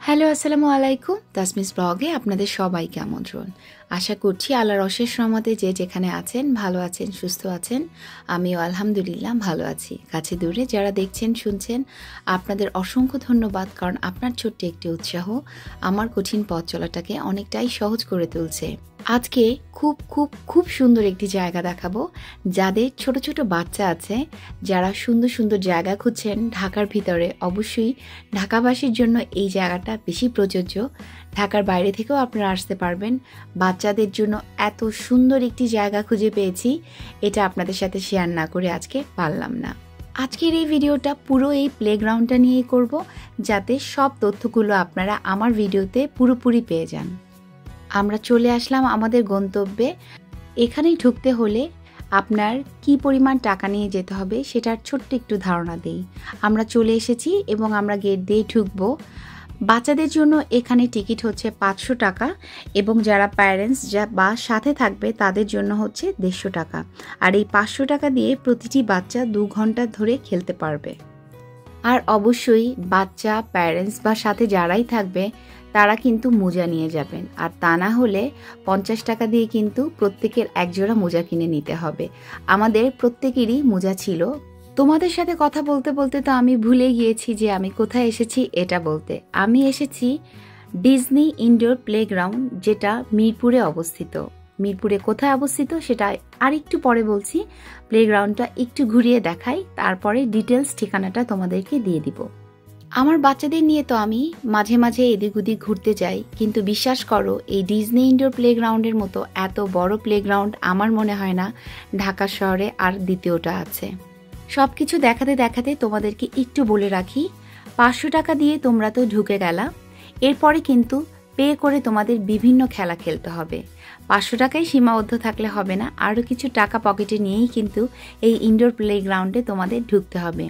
Hello আসসালামু আলাইকুম। তাসমিস ব্লগে আপনাদের সবাইকে আমন্ত্রণ। আশা করছি আল্লাহর অশেষ রহমতে যে যেখানে আছেন ভালো আছেন, সুস্থ আছেন। আমিও আলহামদুলিল্লাহ ভালো আছি। কাছে দূরে যারা দেখছেন শুনছেন আপনাদের অসংখ্য ধন্যবাদ, কারণ আপনার ছোট্ট একটি উৎসাহ আমার কঠিন পথ চলাটাকে অনেকটাই সহজ করে তুলছে। আজকে খুব খুব খুব সুন্দর একটি জায়গা দেখাবো। যাদের ছোট ছোট বাচ্চা আছে, যারা সুন্দর সুন্দর জায়গা খুঁজছেন ঢাকার ভিতরে, অবশ্যই ঢাকাবাসীর জন্য এই জায়গাটা বেশি প্রযোজ্য। ঢাকার বাইরে থেকেও আপনারা আসতে পারবেন। বাচ্চাদের জন্য এত সুন্দর একটি জায়গা খুঁজে পেয়েছি, এটা আপনাদের সাথে শেয়ার না করে আজকে পারলাম না। আজকের এই ভিডিওটা পুরো এই প্লেগ্রাউন্ডটা নিয়েই করব, যাতে সব তথ্যগুলো আপনারা আমার ভিডিওতে পুরোপুরি পেয়ে যান। আমরা চলে আসলাম আমাদের গন্তব্যে। এখানেই ঢুকতে হলে আপনার কি পরিমাণ টাকা নিয়ে যেতে হবে সেটার ছোট্ট একটু ধারণা দেই। আমরা চলে এসেছি এবং আমরা গেট দিয়ে ঢুকবো। বাচ্চাদের জন্য এখানে টিকিট হচ্ছে 500 টাকা এবং যারা প্যারেন্টস বা সাথে থাকবে তাদের জন্য হচ্ছে 150 টাকা। আর এই 500 টাকা দিয়ে প্রতিটি বাচ্চা 2 ঘন্টা ধরে খেলতে পারবে। আর অবশ্যই বাচ্চা, প্যারেন্টস বা সাথে যারাই থাকবে তারা কিন্তু মোজা নিয়ে যাবেন। আর তা না হলে 50 টাকা দিয়ে কিন্তু প্রত্যেকের একজোড়া মোজা কিনে নিতে হবে। আমাদের প্রত্যেকেরই মোজা ছিল। তোমাদের সাথে কথা বলতে বলতে তো আমি ভুলে গিয়েছি যে আমি কোথায় এসেছি এটা বলতে। আমি এসেছি ডিজনি ইনডোর প্লেগ্রাউন্ড, যেটা মিরপুরে অবস্থিত। মিরপুরে কোথায় অবস্থিত সেটা আরেকটু পরে বলছি। প্লেগ্রাউন্ডটা একটু ঘুরিয়ে দেখাই, তারপরে ডিটেলস ঠিকানাটা তোমাদেরকে দিয়ে দিব। আমার বাচ্চাদের নিয়ে তো আমি মাঝে মাঝে এদিক ওদিক ঘুরতে যাই, কিন্তু বিশ্বাস করো এই ডিজনি ইনডোর প্লেগ্রাউন্ডের মতো এত বড় প্লেগ্রাউন্ড আমার মনে হয় না ঢাকা শহরে আর দ্বিতীয়টা আছে। সব কিছু দেখাতে দেখাতে তোমাদেরকে একটু বলে রাখি, 500 টাকা দিয়ে তোমরা তো ঢুকে গেলা, এরপরে কিন্তু পে করে তোমাদের বিভিন্ন খেলা খেলতে হবে। 500 টাকায় সীমাবদ্ধ থাকলে হবে না, আরও কিছু টাকা পকেটে নিয়েই কিন্তু এই ইনডোর প্লেগ্রাউন্ডে তোমাদের ঢুকতে হবে।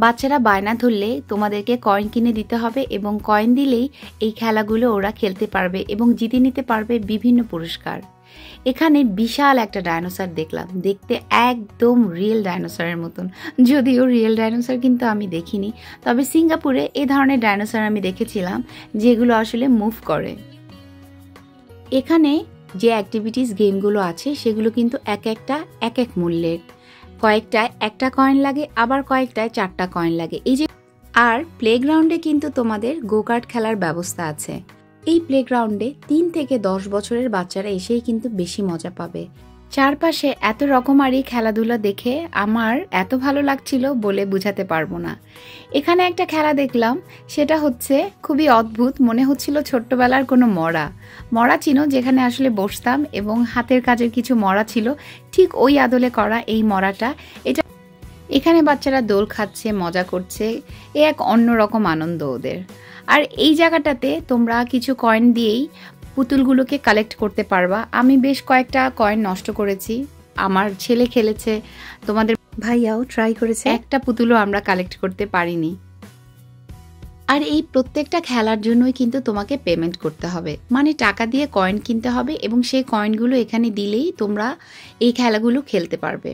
বাচ্চারা বায়না ধরলে তোমাদেরকে কয়েন কিনে দিতে হবে এবং কয়েন দিলেই এই খেলাগুলো ওরা খেলতে পারবে এবং জিতে নিতে পারবে বিভিন্ন পুরস্কার। এখানে বিশাল একটা ডাইনোসর দেখলাম, দেখতে একদম রিয়েল ডাইনোসরের মতন। যদিও রিয়েল ডাইনোসর কিন্তু আমি দেখিনি, তবে সিঙ্গাপুরে এই ধরনের ডাইনোসর আমি দেখেছিলাম যেগুলো আসলে মুভ করে। এখানে যে অ্যাক্টিভিটিস গেমগুলো আছে সেগুলো কিন্তু এক একটা এক এক মূল্যের। কয়েকটায় 1টা কয়েন লাগে, আবার কয়েকটায় 4টা কয়েন লাগে। এই যে আর প্লেগ্রাউন্ডে কিন্তু তোমাদের গোকার্ট খেলার ব্যবস্থা আছে। এই প্লেগ্রাউন্ডে 3 থেকে 10 বছরের বাচ্চারা এসেই কিন্তু বেশি মজা পাবে। চারপাশে এত রকমারি খেলাধুলা দেখে আমার এত ভালো লাগছিল বলে বোঝাতে পারবো না। এখানে একটা খেলা দেখলাম, সেটা হচ্ছে খুবই অদ্ভুত, মনে হচ্ছিল ছোট্টবেলার কোনো মরা চিনো, যেখানে আসলে বসতাম এবং হাতের কাজের কিছু মরা ছিল, ঠিক ওই আদলে করা এই মরাটা। এটা এখানে বাচ্চারা দোল খাচ্ছে, মজা করছে, এ এক অন্যরকম আনন্দ ওদের। আর এই জায়গাটাতে তোমরা কিছু কয়েন দিয়েই পুতুলগুলোকে কালেক্ট করতে পারবা। আমি বেশ কয়েকটা কয়েন নষ্ট করেছি, আমার ছেলে খেলেছে, তোমাদের ভাইয়াও ট্রাই করেছে, একটা পুতুলও আমরা কালেক্ট করতে পারিনি। আর এই প্রত্যেকটা খেলার জন্যই কিন্তু তোমাকে পেমেন্ট করতে হবে, মানে টাকা দিয়ে কয়েন কিনতে হবে এবং সেই কয়েনগুলো এখানে দিলেই তোমরা এই খেলাগুলো খেলতে পারবে।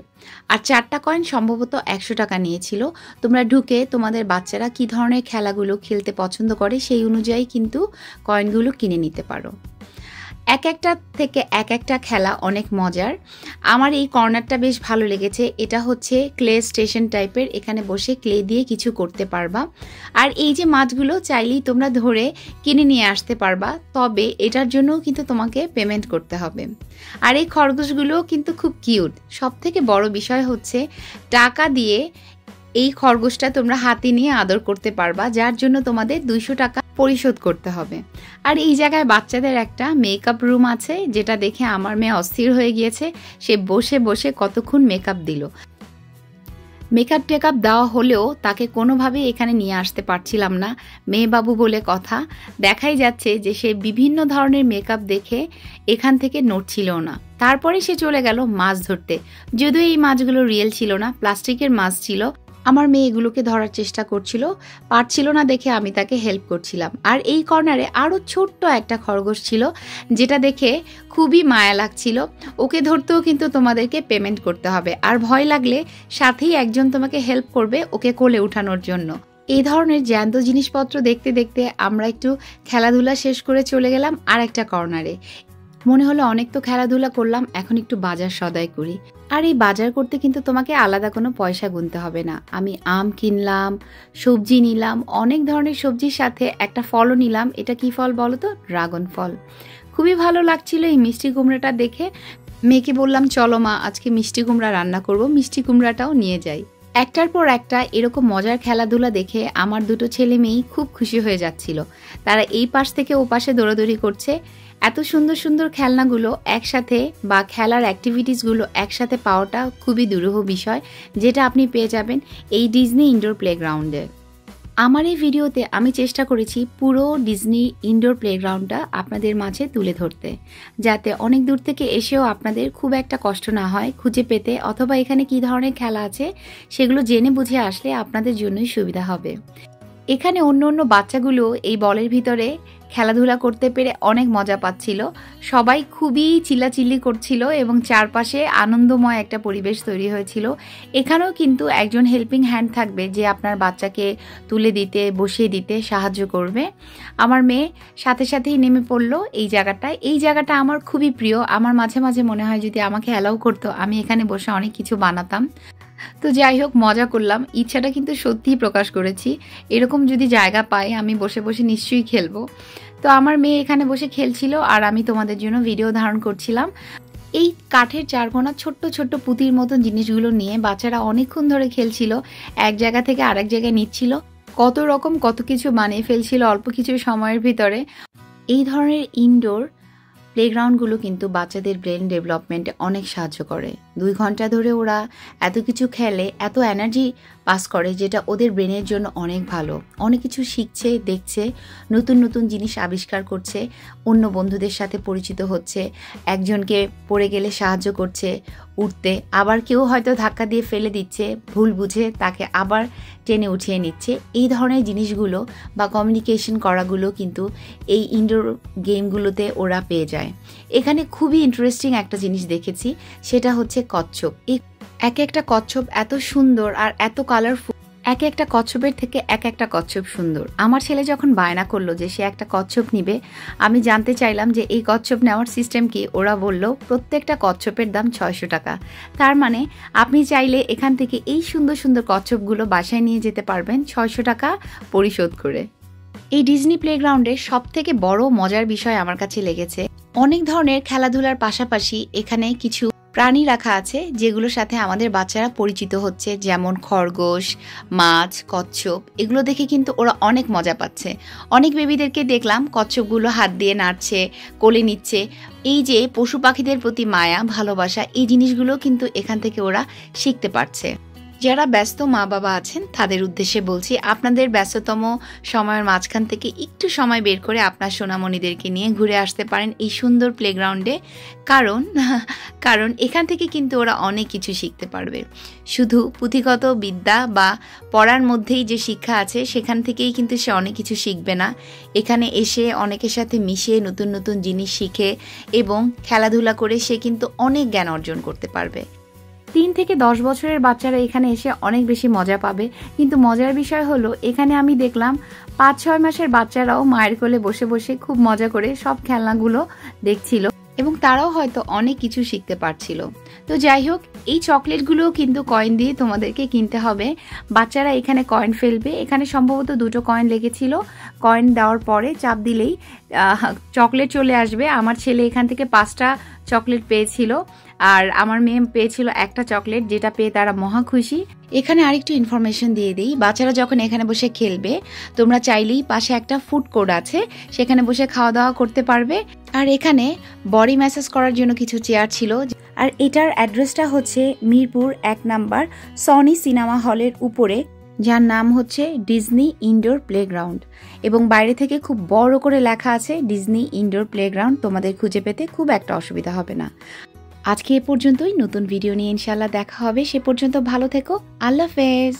আর 4টা কয়েন সম্ভবত 100 টাকা নিয়েছিল। তোমরা ঢুকে তোমাদের বাচ্চারা কি ধরনের খেলাগুলো খেলতে পছন্দ করে সেই অনুযায়ী কিন্তু কয়েনগুলো কিনে নিতে পারো। এক একটা থেকে এক একটা খেলা অনেক মজার। আমার এই কর্নারটা বেশ ভালো লেগেছে। এটা হচ্ছে ক্লে স্টেশন টাইপের, এখানে বসে ক্লে দিয়ে কিছু করতে পারবা। আর এই যে মাছগুলো চাইলেই তোমরা ধরে কিনে নিয়ে আসতে পারবা, তবে এটার জন্যও কিন্তু তোমাকে পেমেন্ট করতে হবে। আর এই খরগোশগুলোও কিন্তু খুব কিউট। সব থেকে বড় বিষয় হচ্ছে টাকা দিয়ে এই খরগোশটা তোমরা হাতে নিয়ে আদর করতে পারবা, যার জন্য তোমাদের 200 টাকা পরিশোধ করতে হবে। আর এই জায়গায় বাচ্চাদের একটা মেকআপ রুম আছে, যেটা দেখে আমার মেয়ে অস্থির হয়ে গিয়েছে। সে বসে বসে কতক্ষণ মেকআপ দিল। মেকআপ টেকআপ দেওয়া হলেও তাকে কোনোভাবেই এখানে নিয়ে আসতে পারছিলাম না, মেয়ে বাবু বলে কথা। দেখাই যাচ্ছে যে সে বিভিন্ন ধরনের মেকআপ দেখে এখান থেকে নড়ছিল না। তারপরে সে চলে গেল মাছ ধরতে, যদিও এই মাছগুলো রিয়েল ছিল না, প্লাস্টিকের মাছ ছিল। আমার মেয়ে এগুলোকে ধরার চেষ্টা করছিল, পারছিল না দেখে আমি তাকে হেল্প করছিলাম। আর এই কর্নারে আরও ছোট্ট একটা খরগোশ ছিল, যেটা দেখে খুবই মায়া লাগছিল। ওকে ধরতেও কিন্তু তোমাদেরকে পেমেন্ট করতে হবে, আর ভয় লাগলে সাথেই একজন তোমাকে হেল্প করবে ওকে কোলে উঠানোর জন্য। এই ধরনের জ্যান্ত জিনিসপত্র দেখতে দেখতে আমরা একটু খেলাধুলা শেষ করে চলে গেলাম আর একটা কর্নারে। মনে হলো অনেক তো খেলাধুলা করলাম, এখন একটু বাজার সদাই করি। আর এই বাজার করতে কিন্তু তোমাকে আলাদা কোনো পয়সা গুনতে হবে না। আমি আম কিনলাম, সবজি নিলাম, অনেক ধরনের সবজির সাথে একটা ফলও নিলাম। এটা কি ফল বলো তো? ড্রাগন ফল। খুবই ভালো লাগছিল এই মিষ্টি কুমড়াটা দেখে। মেয়েকে বললাম চলো মা, আজকে মিষ্টি কুমড়া রান্না করব, মিষ্টি কুমড়াটাও নিয়ে যাই। একটার পর একটা এরকম মজার খেলাধুলা দেখে আমার দুটো ছেলে মেয়েই খুব খুশি হয়ে যাচ্ছিল। তারা এই পাশ থেকে ও পাশে দৌড়াদৌড়ি করছে। এত সুন্দর সুন্দর খেলনাগুলো একসাথে বা খেলার অ্যাক্টিভিটিসগুলো একসাথে পাওয়াটা খুবই দুরূহ বিষয়, যেটা আপনি পেয়ে যাবেন এই ডিজনি ইনডোর প্লেগ্রাউন্ডে। আমার এই ভিডিওতে আমি চেষ্টা করেছি পুরো ডিজনি ইনডোর প্লেগ্রাউন্ডটা আপনাদের মাঝে তুলে ধরতে, যাতে অনেক দূর থেকে এসেও আপনাদের খুব একটা কষ্ট না হয় খুঁজে পেতে, অথবা এখানে কী ধরনের খেলা আছে সেগুলো জেনে বুঝে আসলে আপনাদের জন্যই সুবিধা হবে। এখানে অন্য অন্য বাচ্চাগুলো এই বলের ভিতরে খেলাধুলা করতে পেরে অনেক মজা পাচ্ছিল। সবাই খুবই চিল্লাচিল্লি করছিল এবং চারপাশে আনন্দময় একটা পরিবেশ তৈরি হয়েছিল। এখানেও কিন্তু একজন হেল্পিং হ্যান্ড থাকবে যে আপনার বাচ্চাকে তুলে দিতে, বসিয়ে দিতে সাহায্য করবে। আমার মেয়ে সাথে সাথেই নেমে পড়লো এই জায়গাটায়। এই জায়গাটা আমার খুবই প্রিয়। আমার মাঝে মাঝে মনে হয় যদি আমাকে অ্যালাউ করতো আমি এখানে বসে অনেক কিছু বানাতাম। তো যাই হোক, মজা করলাম, ইচ্ছাটা কিন্তু সত্যিই প্রকাশ করেছি। এরকম যদি জায়গা পাই আমি বসে বসে নিশ্চয়ই খেলবো। তো আমার মেয়ে এখানে বসে খেলছিল আর আমি তোমাদের জন্য ভিডিও ধারণ করছিলাম। এই কাঠের চারকোনা ছোট্ট ছোট্ট পুঁতির মতন জিনিসগুলো নিয়ে বাচ্চারা অনেকক্ষণ ধরে খেলছিল, এক জায়গা থেকে আরেক জায়গায় নিচ্ছিল, কত রকম কত কিছু বানিয়ে ফেলছিল অল্প কিছু সময়ের ভিতরে। এই ধরনের ইনডোর প্লেগ্রাউন্ডগুলো কিন্তু বাচ্চাদের ব্রেন ডেভেলপমেন্টে অনেক সাহায্য করে। 2 ঘন্টা ধরে ওরা এত কিছু খেলে, এত এনার্জি পাস করে, যেটা ওদের ব্রেনের জন্য অনেক ভালো। অনেক কিছু শিখছে, দেখছে, নতুন নতুন জিনিস আবিষ্কার করছে, অন্য বন্ধুদের সাথে পরিচিত হচ্ছে, একজনকে পড়ে গেলে সাহায্য করছে উঠতে, আবার কেউ হয়তো ধাক্কা দিয়ে ফেলে দিচ্ছে, ভুল বুঝে তাকে আবার টেনে উঠিয়ে নিচ্ছে। এই ধরনের জিনিসগুলো বা কমিউনিকেশন করাগুলো কিন্তু এই ইনডোর গেমগুলোতে ওরা পেয়ে যায়। এখানে খুবই ইন্টারেস্টিং একটা জিনিস দেখেছি, সেটা হচ্ছে কচ্ছপ। এই এক একটা কচ্ছপ এত সুন্দর আর এত কালারফুল, এক একটা কচ্ছপের থেকে এক একটা কচ্ছপ সুন্দর। আমার ছেলে যখন বায়না করলো যে সে একটা কচ্ছপ নিবে, আমি জানতে চাইলাম যে এই কচ্ছপ নেওয়ার সিস্টেম কি। ওরা বলল প্রত্যেকটা কচ্ছপের দাম 600 টাকা। তার মানে আপনি চাইলে এখান থেকে এই সুন্দর সুন্দর কচ্ছপগুলো বাসায় নিয়ে যেতে পারবেন 600 টাকা পরিশোধ করে। এই ডিজনি প্লেগ্রাউন্ডের সব থেকে বড় মজার বিষয় আমার কাছে লেগেছে, অনেক ধরনের খেলাধুলার পাশাপাশি এখানে কিছু প্রাণী রাখা আছে যেগুলোর সাথে আমাদের বাচ্চারা পরিচিত হচ্ছে, যেমন খরগোশ, মাছ, কচ্ছপ। এগুলো দেখে কিন্তু ওরা অনেক মজা পাচ্ছে। অনেক বেবিদেরকে দেখলাম কচ্ছপগুলো হাত দিয়ে নাড়ছে, কোলে নিচ্ছে। এই যে পশু পাখিদের প্রতি মায়া, ভালোবাসা, এই জিনিসগুলো কিন্তু এখান থেকে ওরা শিখতে পারছে। যারা ব্যস্ত মা বাবা আছেন তাদের উদ্দেশ্যে বলছি, আপনাদের ব্যস্ততম সময়ের মাঝখান থেকে একটু সময় বের করে আপনার সোনামণিদেরকে নিয়ে ঘুরে আসতে পারেন এই সুন্দর প্লেগ্রাউন্ডে। কারণ এখান থেকে কিন্তু ওরা অনেক কিছু শিখতে পারবে। শুধু পুঁথিগত বিদ্যা বা পড়ার মধ্যেই যে শিক্ষা আছে সেখান থেকেই কিন্তু সে অনেক কিছু শিখবে না। এখানে এসে অনেকের সাথে মিশে নতুন নতুন জিনিস শিখে এবং খেলাধুলা করে সে কিন্তু অনেক জ্ঞান অর্জন করতে পারবে। 3 থেকে 10 বছরের বাচ্চারা এখানে এসে অনেক বেশি মজা পাবে। কিন্তু মজার বিষয় হলো এখানে আমি দেখলাম 5-6 মাসের বাচ্চারাও মায়ের কোলে বসে বসে খুব মজা করে সব খেলনাগুলো দেখছিল এবং তারাও হয়তো অনেক কিছু শিখতে পারছিল। তো যাই হোক, এই চকলেটগুলোও কিন্তু কয়েন দিয়ে তোমাদেরকে কিনতে হবে। বাচ্চারা এখানে কয়েন ফেলবে। এখানে সম্ভবত 2টো কয়েন লেগেছিল। কয়েন দেওয়ার পরে চাপ দিলেই চকলেট চলে আসবে। আমার ছেলে এখান থেকে 5টা চকলেট পেয়েছিল আর আমার মেয়ে পেয়েছিল একটা চকলেট, যেটা পেয়ে তারা মহা খুশি। এখানে আরেকটু ইনফরমেশন দিয়ে দিই, বাচ্চারা যখন এখানে বসে খেলবে তোমরা চাইলেই পাশে একটা ফুড কোর্ট আছে, সেখানে বসে খাওয়া দাওয়া করতে পারবে। আর এখানে বডি ম্যাসাজ করার জন্য কিছু চেয়ার ছিল। আর এটার অ্যাড্রেসটা হচ্ছে মিরপুর 1 নাম্বার সনি সিনেমা হলের উপরে, যার নাম হচ্ছে ডিজনি ইনডোর প্লেগ্রাউন্ড। এবং বাইরে থেকে খুব বড় করে লেখা আছে ডিজনি ইনডোর প্লেগ্রাউন্ড। তোমাদের খুঁজে পেতে খুব একটা অসুবিধা হবে না। আজকে এ পর্যন্তই, নতুন ভিডিও নিয়ে ইনশাআল্লাহ দেখা হবে। সে পর্যন্ত ভালো থেকো, আল্লাহ হাফেজ।